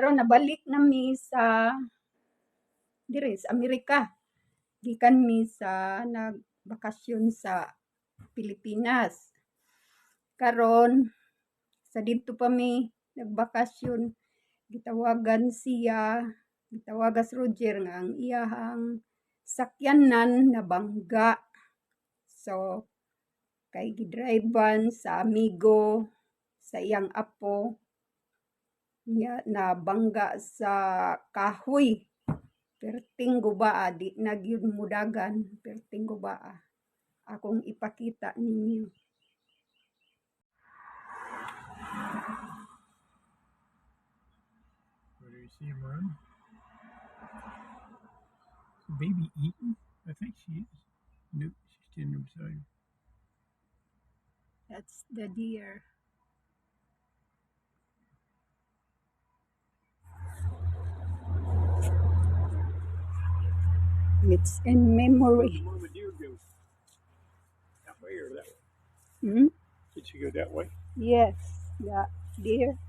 karon nabalik nami sa dire sa Amerika. Gikan mi sa nagbakasyon sa Pilipinas. Karon sa didto pa mi nagbakasyon, gitawagan si Roger nga ang iyahang sakyanan nabangga. So kay gidrivean sa amigo sa iyang apo niya nabangga sa kahoy. Perting gubaa di na gyud mudagan, perting gubaa. Akong ipakita ninyo. Where do you see him run? Is the baby eating? I think she is. Nope, she's standing beside him. That's the deer. It's in memory. Where the deer go? That way or that way? Hmm? Did she go that way? Yes, that deer.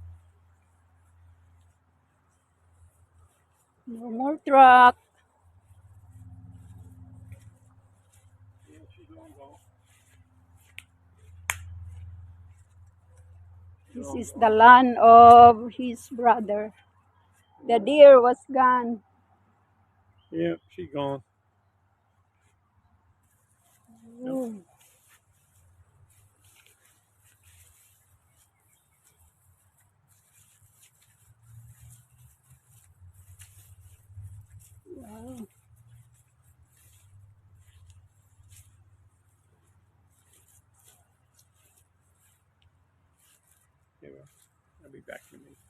No more truck. Yeah, she's long gone. This is the land of his brother. The deer was gone. Yeah, she's gone. Ooh. Wow. Okay, well, I'll be back in a minute.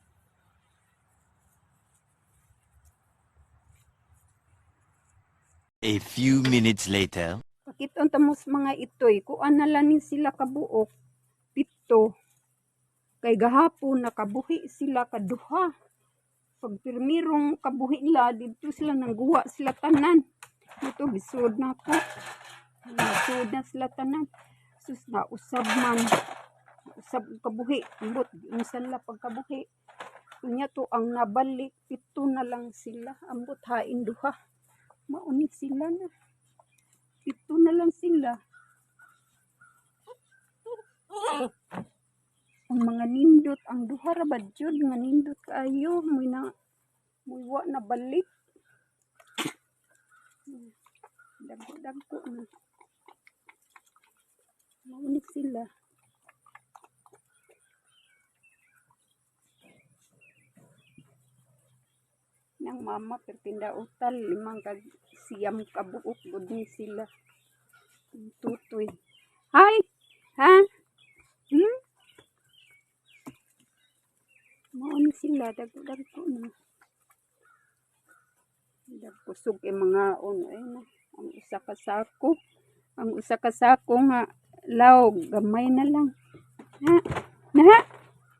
A few minutes later. Pakiton tamos mga itoy, kuan na lang ni sila kabuok, pito. Kay gahapon nakabuhi sila kaduha. Pag pirmirong kabuhi nila, dito sila nangguwa sila tanan. Dito bisud na ko. Bisud na sila tanan. Sus na usab man. Usab ang kabuhi. Ambot, unsan la pagkabuhi. Kunya to ang nabalik, pito na lang sila. Ambot hain duha. Maunit sila na. Pito na lang sila. Ang mga nindot, ang duha ra ba jud nga nindot kaayo, wa na balik. Dagko na. Maunit sila. Nang mama pertinda utal, limang siyam kabuok gud ni sila. Tutoy. Hi! Ha? Hmm? Maunit sila, dagko na. Dagkusog mga ayun na. Ang usa ka sako. Ang usa ka sako nga laog, gamay na lang. Ha? Na?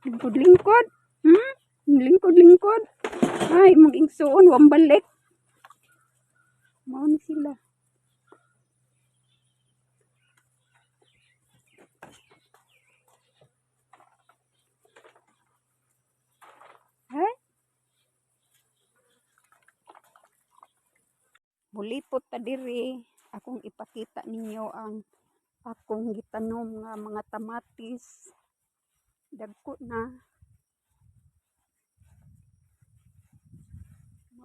Lingkod-lingkod? Hmm? Lingkod-lingkod? Ay, mag-ingsoon, wambalik. Mauni sila. Ay? Mulipot ta diri. Akong ipakita ninyo ang akong gitanom nga mga tamatis. Dagko na.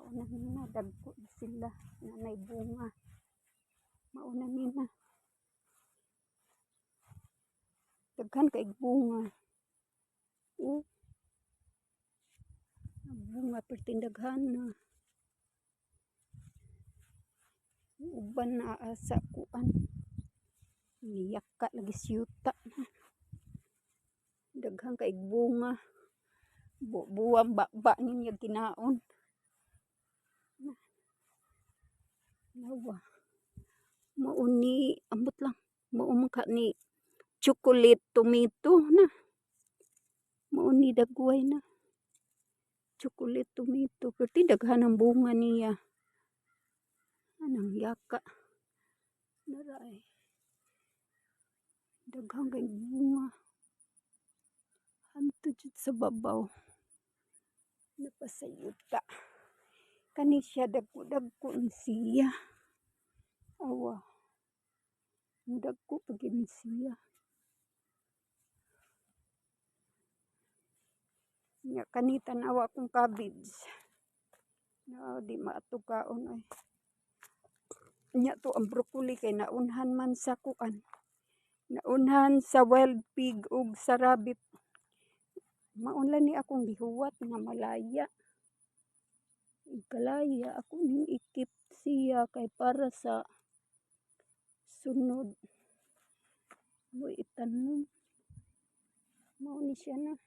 Mauna nina, dagko sila. Nanay bunga. Mauna nina. Daghan kay bunga. Oh. Bunga pertindaghan na. Uban na asa kuan. Niyaka lagi siyuta na. Daghan kay bunga. Buwang ba ninyo ginaon. Nawa. Mauni, ambot lang. Maumka ni chocolate tomato na. Mauni dagway na. Chocolate tomato. Perti daghan ang bunga niya. Anang yaka. Naray. Daghan kay bunga. Hanto jud sa babaw. napasayuta. Kani siya dagko siya. Awa. Dagko pagin siya. Nya kanita nawa akong cabbage. Na di maatugaon ay. Nya to ang broccoli kay naunhan man sa kuan. Naunhan sa wild pig ug sa rabbit. Maunlan ni akong gihuwat nga malaya. Ikalaya ako ning ikip siya kay para sa sunod. Mo itanom. Mao ni siya na.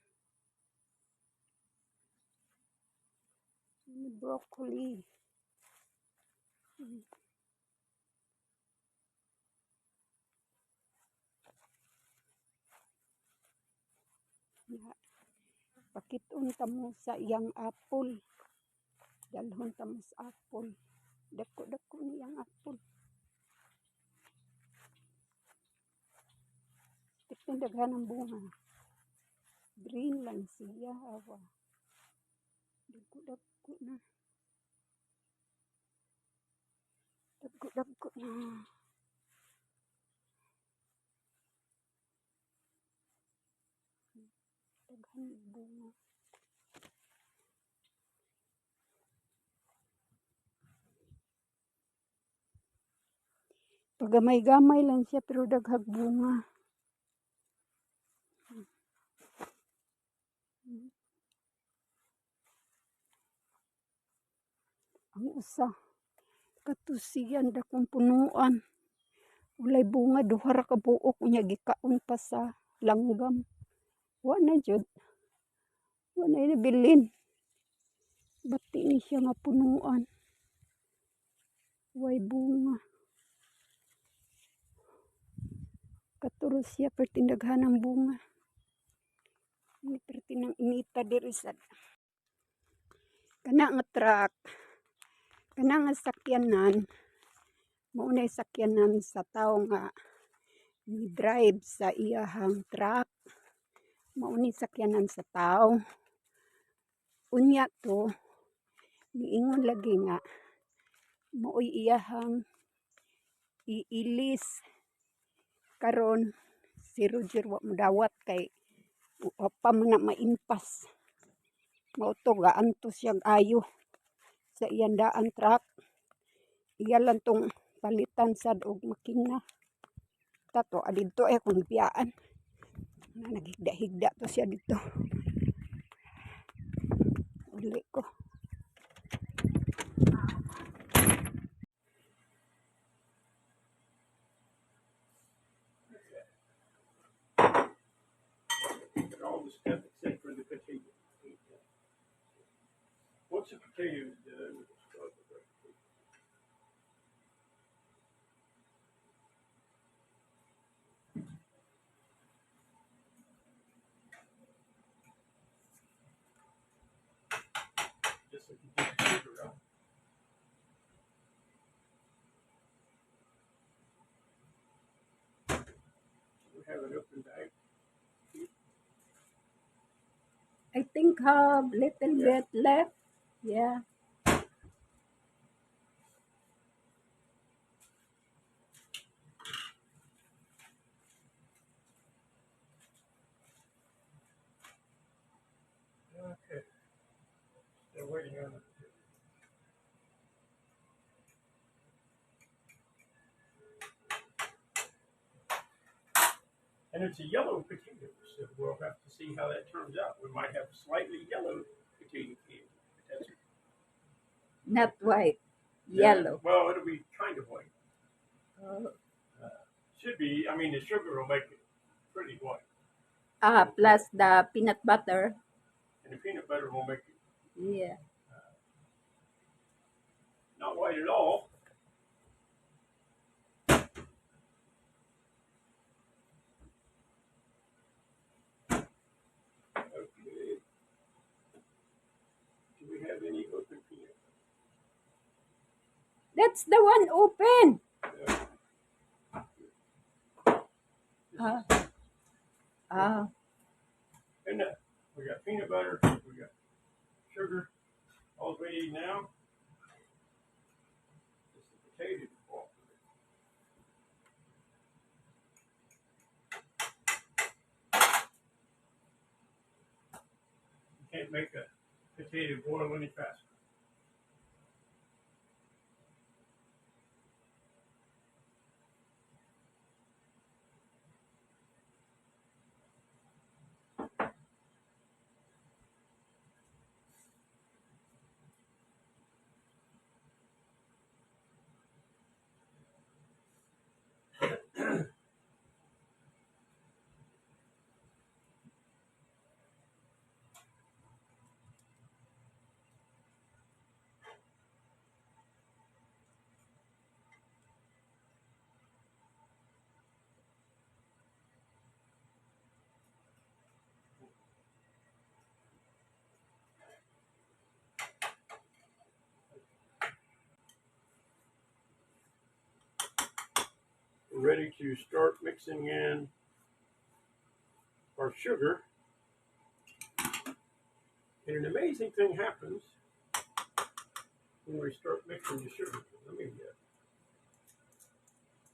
Broccoli. Pakit-on ta mo sa iyang apple. Dalhon ta mo sa apple. Dako ni iyang apple. Tikman daghan ang bunga. Green lang siya. Awa. Dako na. Dako na. Daghan ang bunga. Pagamay-gamay lang siya pero daghag bunga. Ang usa katusiyan dakong punuan. Ulay bunga duha ra ka buok unya gikaon pa sa langgam. Wa na jud. Wa na bilin. Bati ni siya nga punuan. Way bunga. Katuros siya pertindaghan ang bunga. Ini pertinang inita diri sad. Kana nga truck. Kana nga sakyanan. Maunay sakyanan sa tawo nga ni-drive sa iyahang truck. Mauni sakyanan sa tawo. Unya to niingon lagi nga maoy iyahang iilis karon si Roger wa modawat kay pa man na maimpas. Mao to gaanto siyang ayo sa iyang daan truck. Iya lang tong palitan sad og makina. Tato adito ay kung biyaan. Naghigda-higda to siya dito. Uli ko. All the stuff except for the potato. Once the potatoes done, we'll start with that. Just like you get the sugar out. We have an open bag. I think have little bit left. Yeah. Okay. They're waiting on it. And it's a yellow potato, so we'll have to see how that turns out. We might have a slightly yellow potato candy. That's Not white. Yellow. Well, it'll be kind of white. Oh. Should be. I mean, the sugar will make it pretty white, Plus the peanut butter. and the peanut butter will make it Yeah. not white at all. Okay. Do we have any open peanut butter? That's the one open. And we got peanut butter. We got sugar. All we need now is the potato to fall. You can't make a potato boil any faster. We're ready to start mixing in our sugar. And an amazing thing happens when we start mixing the sugar. Let me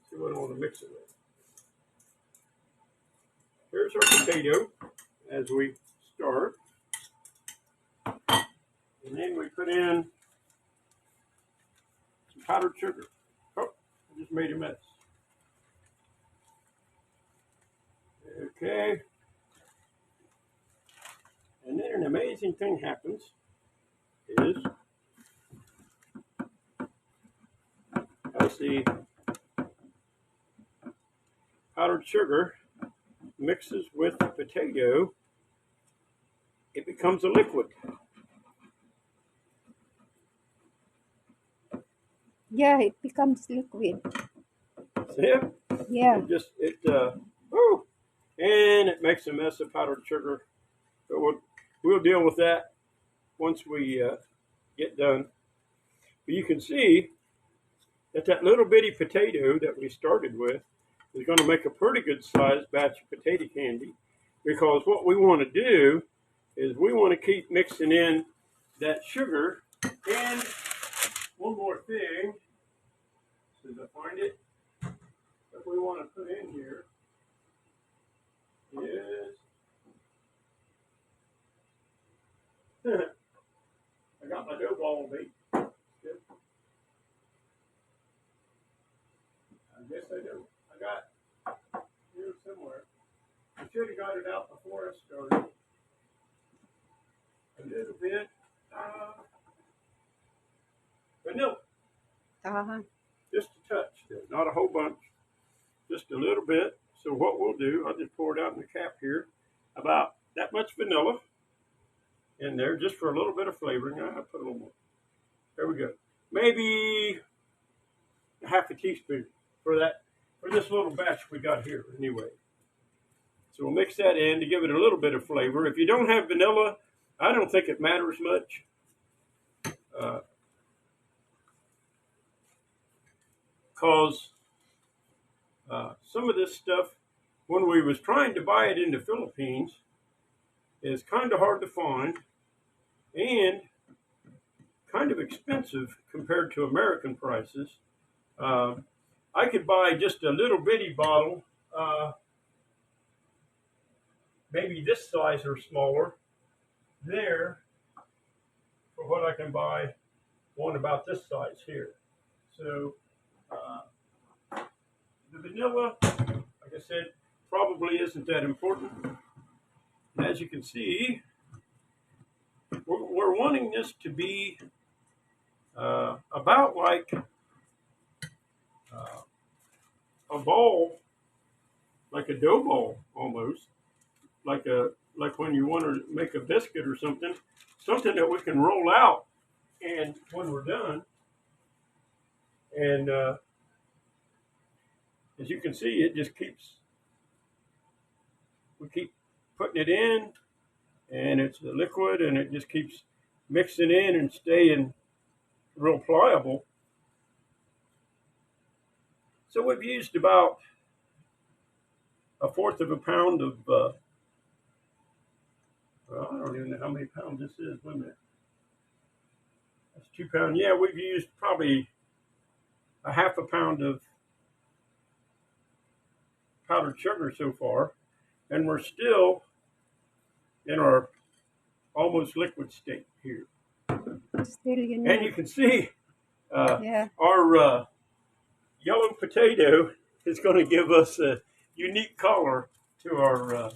see what I want to mix it with. Here's our potato as we start. And then we put in some powdered sugar. Oh, I just made a mess. Okay. And then an amazing thing happens is as the powdered sugar mixes with the potato, it becomes a liquid. Yeah, it becomes liquid. See it? Yeah. And it makes a mess of powdered sugar. So we'll deal with that once we get done. But you can see that little bitty potato that we started with is going to make a pretty good sized batch of potato candy, because what we want to do is we want to keep mixing in that sugar. And one more thing, as I find it, that we want to put in here is I got my dough ball made. I guess I do. I got here somewhere. I should have got it out before I started. A little bit vanilla. Uh-huh. Just a touch, not a whole bunch, just a little bit. So what we'll do, I'll just pour it out in the cap here, about that much vanilla in there, just for a little bit of flavoring. I'll put a little more. There we go. Maybe a half a teaspoon for this little batch we got here anyway. So we'll mix that in to give it a little bit of flavor. If you don't have vanilla, I don't think it matters much. Because some of this stuff, when we was trying to buy it in the Philippines, is kind of hard to find and kind of expensive compared to American prices. I could buy just a little bitty bottle, maybe this size or smaller, there, for what I can buy one about this size here. So the vanilla, like I said, probably isn't that important. And as you can see, we're wanting this to be about like a ball, like a dough ball almost, like when you want to make a biscuit or something that we can roll out, and when we're done, and as you can see, it just we keep putting it in, and it's the liquid, and it just keeps mixing in and staying real pliable. So we've used about a fourth of a pound of, I don't even know how many pounds this is. Wait a minute. That's 2 pounds. Yeah, we've used probably a half a pound of powdered sugar so far, and we're still in our almost liquid state here. Still, And you can see yeah. our yellow potato is going to give us a unique color to our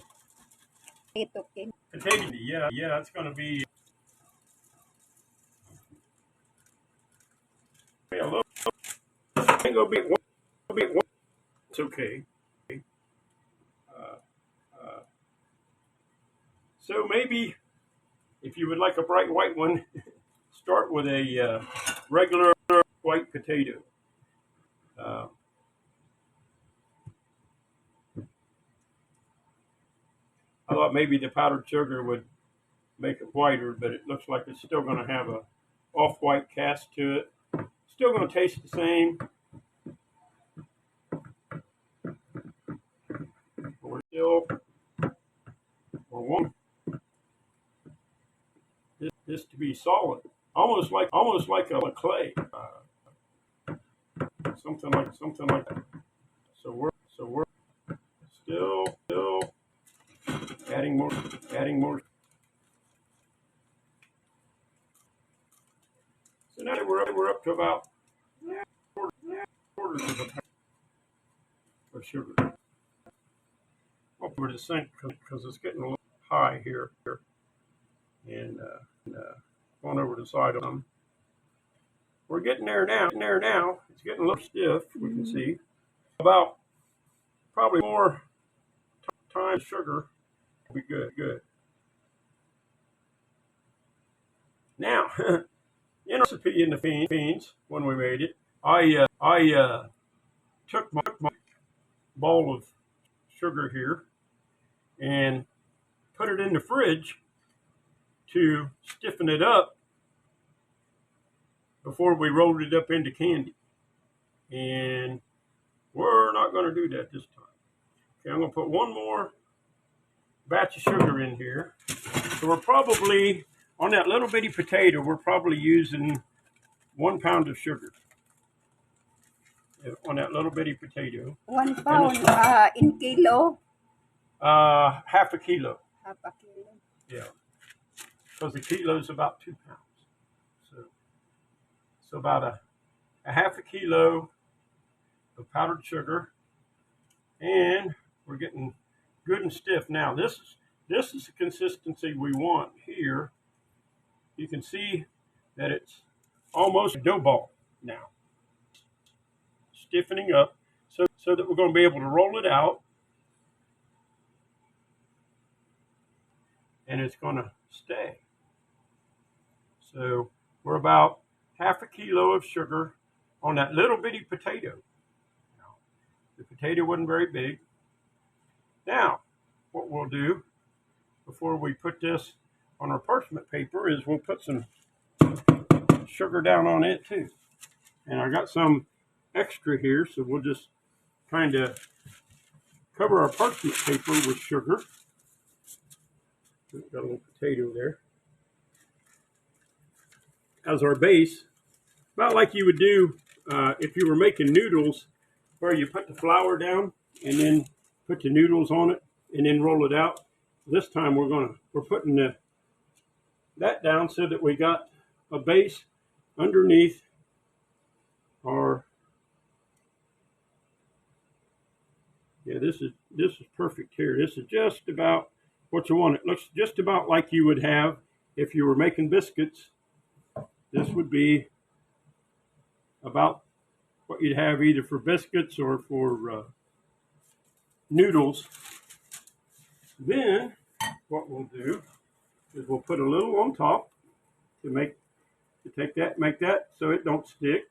Okay. potato. Yeah, it's going to be a little. Ain't gonna be one. It's okay. Uh, uh, so maybe if you would like a bright white one, start with a regular white potato. Uh, I thought maybe the powdered sugar would make it whiter, but it looks like it's still going to have a off-white cast to it. Still going to taste the same. We're wanting this to be solid, almost like a clay, something like that. So we're still adding more. So now we're up to about quarters of a pound of sugar. I'll put it to sink because it's getting a little high here, and going over the side of them. We're getting there now. It's getting a little stiff. We can see about probably more time sugar will be good. Now, recipe in the beans when we made it, I took my bowl of sugar here and put it in the fridge to stiffen it up before we rolled it up into candy. And we're not going to do that this time. Okay, I'm going to put one more batch of sugar in here. So we're probably, on that little bitty potato, we're probably using 1 pound of sugar on that little bitty potato. 1 pound in kilo. Half a kilo. Half a kilo. Yeah, because the kilo is about 2 pounds. So about a half a kilo of powdered sugar, and we're getting good and stiff. Now this is the consistency we want here. You can see that it's almost a dough ball now, stiffening up so that we're going to be able to roll it out, and it's going to stay. So we're about half a kilo of sugar on that little bitty potato. Now, the potato wasn't very big. Now, what we'll do before we put this on our parchment paper is we'll put some sugar down on it too. And I got some extra here, so we'll just kind of cover our parchment paper with sugar. Got a little potato there as our base, about like you would do if you were making noodles, where you put the flour down and then put the noodles on it and then roll it out. This time we're putting that down so that we got a base underneath our. Yeah, this is perfect here. This is just about what you want. It looks just about like you would have if you were making biscuits. This would be about what you'd have either for biscuits or for noodles. Then what we'll do is we'll put a little on top to make that so it don't stick.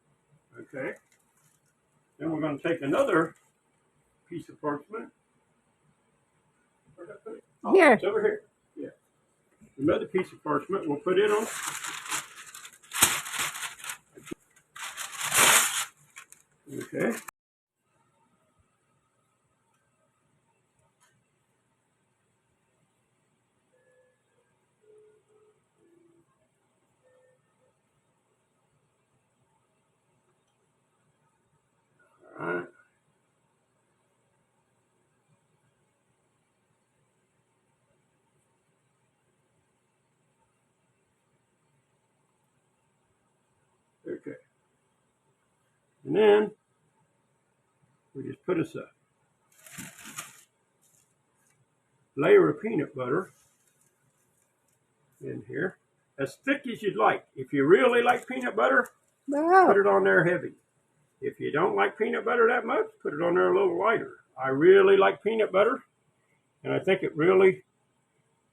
Okay. Then we're going to take another piece of parchment. Where'd I put it? Oh, Here. it's over here. Yeah. Another piece of parchment. We'll put it on. Okay. And then we just put us a layer of peanut butter in here, as thick as you'd like. If you really like peanut butter, put it on there heavy. If you don't like peanut butter that much, put it on there a little lighter. I really like peanut butter, and I think it really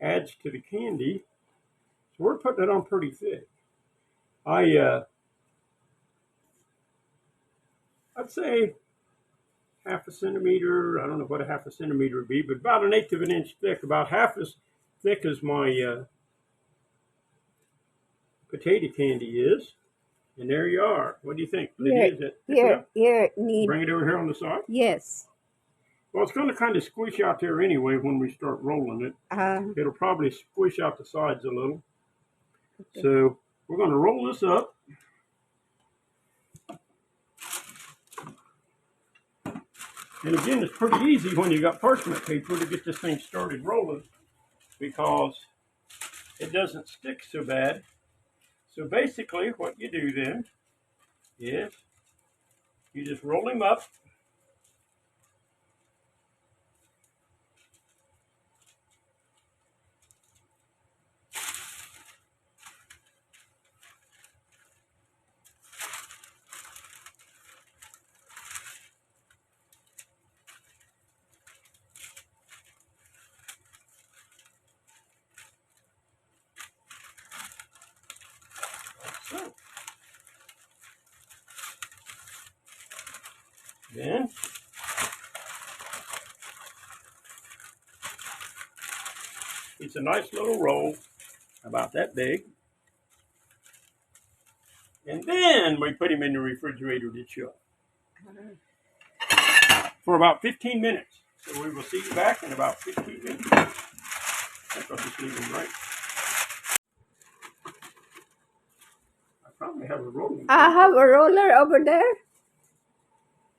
adds to the candy. So we're putting it on pretty thick. I'd say half a centimeter. I don't know what a half a centimeter would be, but about 1/8 of an inch thick, about half as thick as my potato candy is. And there you are. What do you think? Here, need. Bring it over here on the side. Yes. Well, it's going to kind of squish out there anyway when we start rolling it. It'll probably squish out the sides a little. Okay. So we're going to roll this up. And again, it's pretty easy when you got parchment paper to get this thing started rolling, because it doesn't stick so bad. So basically what you do then is you just roll him up. So. Then it's a nice little roll, about that big. And then we put him in the refrigerator to chill for about 15 minutes. So we will see you back in about 15 minutes. I think I'll just leave him right. I probably have a roller. I have a roller over there.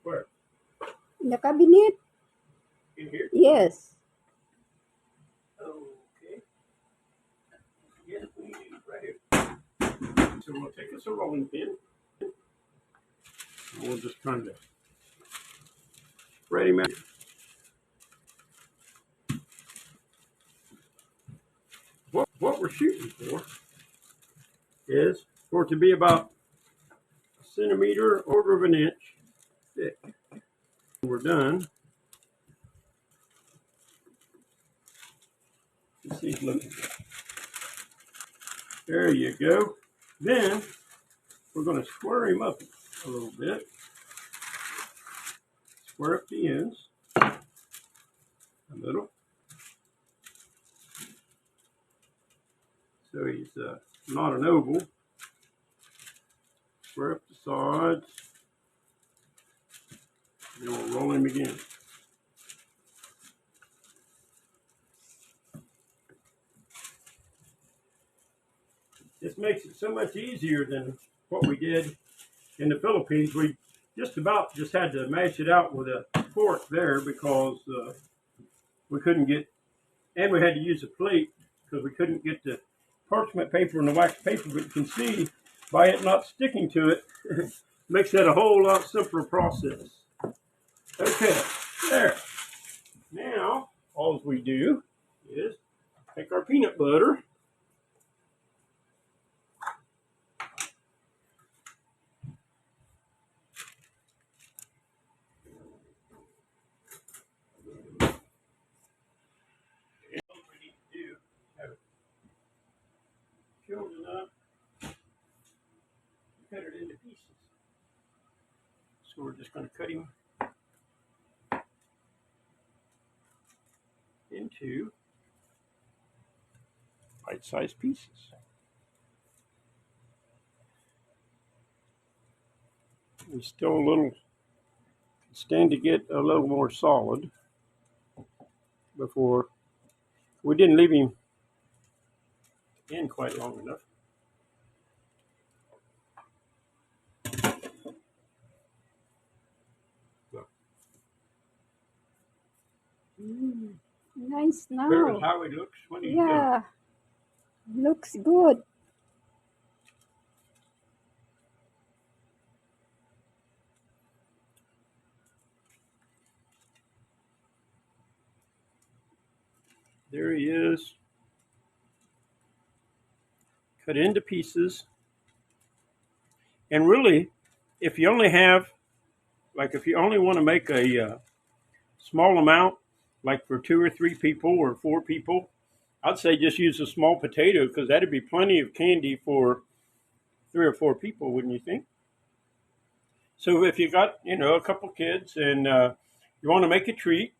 Where? In the cabinet. In here? Yes. Okay. Yes, we need it right here. So we'll take us a rolling pin. And we'll just kind of spread him out. What we're shooting for is for it to be about a centimeter, 1/4 of an inch thick. When we're done. Let's see, look. There you go. Then we're going to square him up a little bit. Square up the ends a little. So he's not an oval. Square up the sides. And we'll roll him again. This makes it so much easier than what we did in the Philippines. We just had to mash it out with a fork there, because we couldn't get, and we had to use a plate because we couldn't get the parchment paper and the wax paper. But you can see by it not sticking to it, makes that a whole lot simpler process. Okay, there. Now, all we do is take our peanut butter. Enough, cut it into pieces. So we're just going to cut him into bite-sized pieces. He's still a little, stand to get a little more solid before, we didn't leave him in quite long enough. Nice now. Here's how he looks when he's done. Looks good. There he is. Cut into pieces. And really, if you only have, like if you only want to make a small amount, like for 2 or 3 people or 4 people, I'd say just use a small potato because that'd be plenty of candy for 3 or 4 people, wouldn't you think? So if you got, a couple kids and you want to make a treat,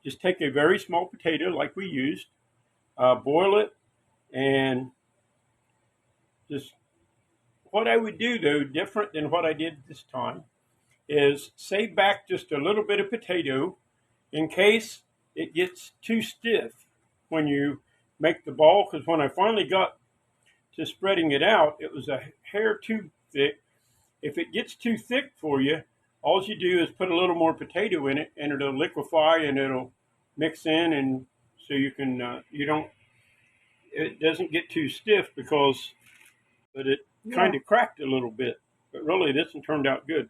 just take a very small potato like we used, boil it, and just what I would do though, different than what I did this time, is save back just a little bit of potato in case it gets too stiff when you make the ball. Because when I finally got to spreading it out, it was a hair too thick. If it gets too thick for you, all you do is put a little more potato in it, and it'll liquefy and it'll mix in, and so you can it doesn't get too stiff but it kind of cracked a little bit. But really, this one turned out good.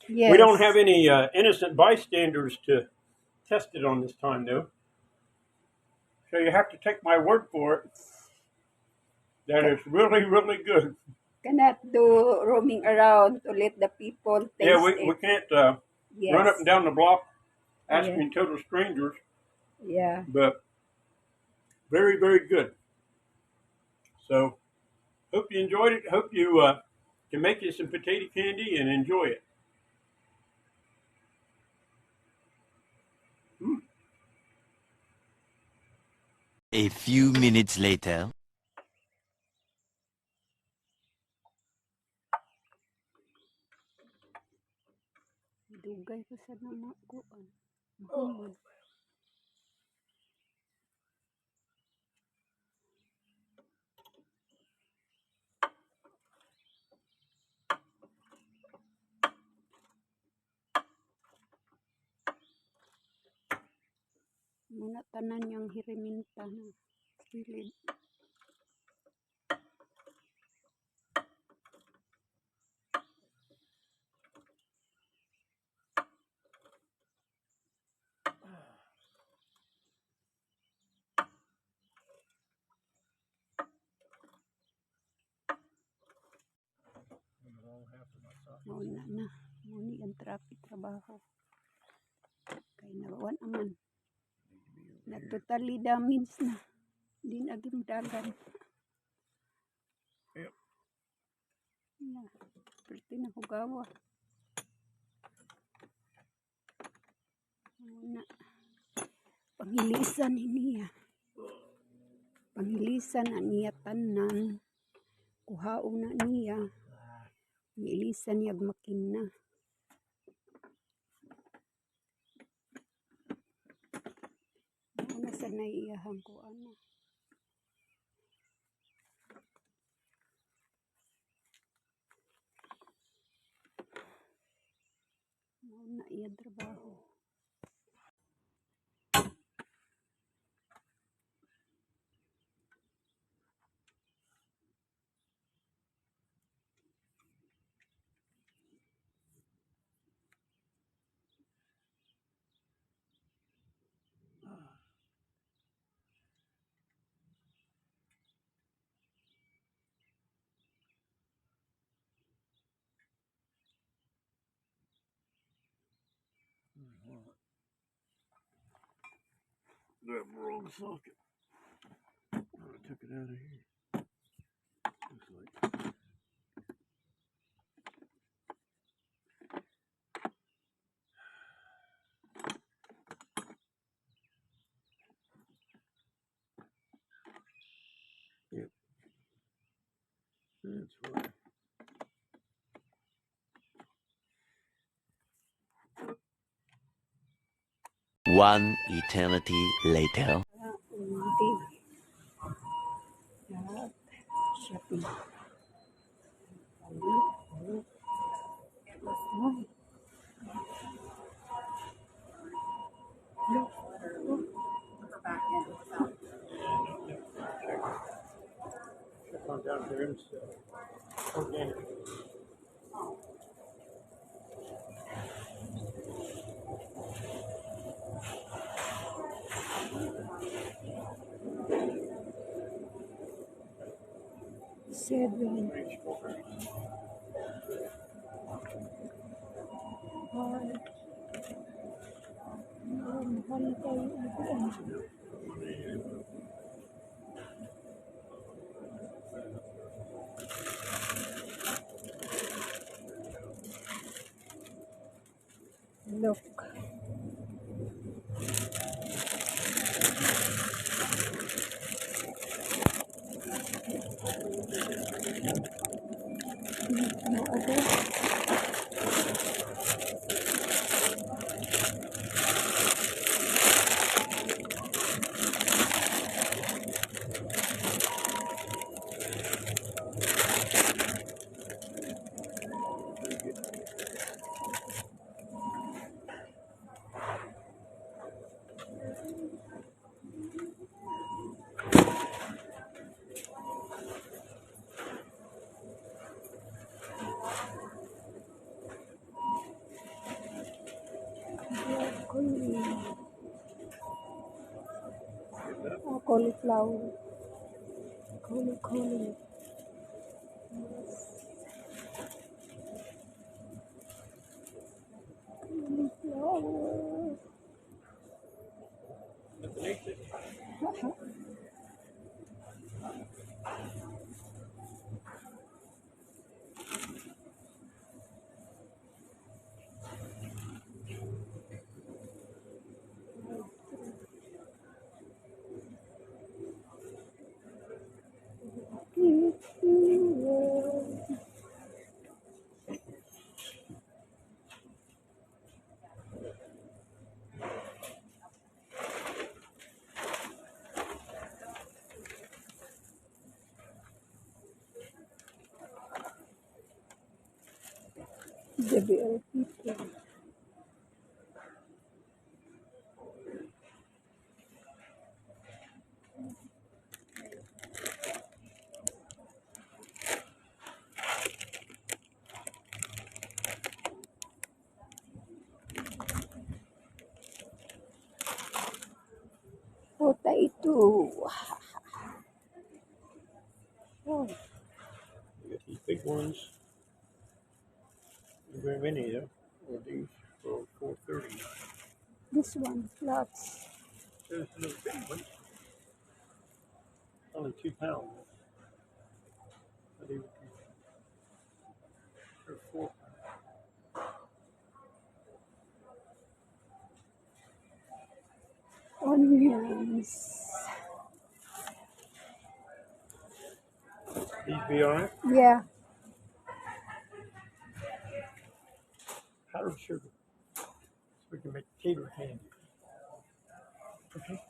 Yes. We don't have any innocent bystanders to test it on this time, though. So you have to take my word for it that it's really, really good. Cannot do roaming around to let the people taste Yeah, it. we can't Yes. run up and down the block asking total strangers, Yeah. but very, very good. So hope you enjoyed it. Hope you can make you some potato candy and enjoy it. A few minutes later. Dugay ko sa nama kuan. Mahumod. Muna tanan yung hiriminta na kilid. Muna na. Muni ang traffic trabaho. Kay nabawan aman. Na totally damaged na. Di naging dagan. Yep. Yeah. Perti na hugawa. Muna. Pangilisan niya. Pangilisan na niya tanan. Kuhaon na niya. Pangilisan niya makina. Ano sa naiiyahang ko ano. Muna iya trabaho. That wrong socket. I took it out of here. Looks like. Yep. That's right. One eternity later. Hindi. Lahat. Shopping. Check on down here and organic. 7, 5, look. No other. Cauliflower. Cauliflower. JBL people. Potato. Oh, We got these big ones. Very many of them. Well, these for 4.30. this one, lots. There's a little big one. Only 2 pounds. But they were 4 pounds. Onions. These be alright? Yeah. Powdered sugar. So we can make potato candy. Okay.